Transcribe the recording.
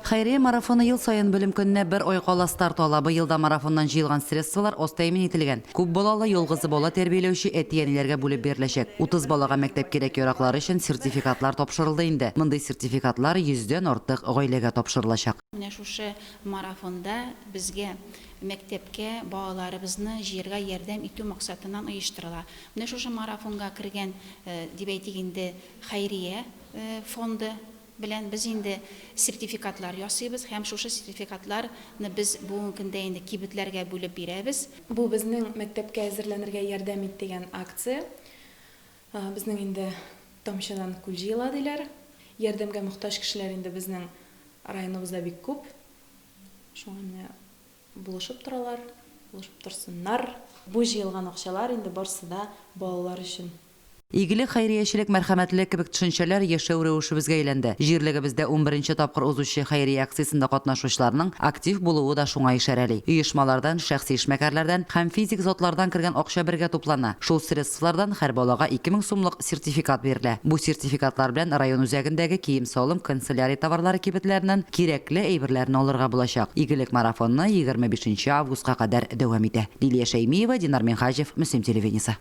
Хайрия марафоны ел сайын бөлім күніне бір ойқала старт ала. Быйылда марафоннан жиылған средстволар остаймын етілген. Күп болалы йолғызы бола тәрбиелеуші әтиенелерге бөліп берлешек. 30 балаға мектеп керек yoraqlары үшін сертификатлар топшырылды инде. Мындай сертификатлар 100ден ортық ғойлеге топшырылашақ. Менә шушы марафонда безгә мәктәпкә балаларыбызны җыярга ярдәм итү максатыннан оештырыла. Менә шушы марафонга кергән дип әйтик инде Хайрия фонды белән без инде сертификатлар ясыйбыз һәм шушы сертификатларны без бүгенге көндә инде кибетләргә бүлеп бирәбез. Бу безнең мәктәпкә әзерләнергә ярдәм ит дигән акция. Безнең инде тамчыдан күл җыела диләр. Ярдәмгә мохтаҗ кешеләр инде безнең районыбызда бик күп. Шуңа булышып торалар, булышып торсыннар. Бу җыелган акчалар инде барсы да балалар өчен. Игілік, хайриячілік, мәрхәмәтлік кебек төшенчәләр яшәү рәвешебезгә әйләнде. Җирлегебездә 11нче тапкыр узучы хайрия акциясында катнашучыларның актив булуы да шуңа ишарәли. Оешмалардан, шәхси эшмәкәрләрдән һәм физик затлардан кергән акча бергә туплана. Шул средствлардан һәр балага 2000 сумлык сертификат бирелә. Бу сертификатлар белән район үзәгендәге кием-салым, канцелярия товарлары кибетләреннән кирәкле әйберләрне алырга булачак. Игелек марафоны 25 августка кадәр дәвам итә. Лилия Шәймиева, Динар Минхаҗев, Мөслим телевидениесе.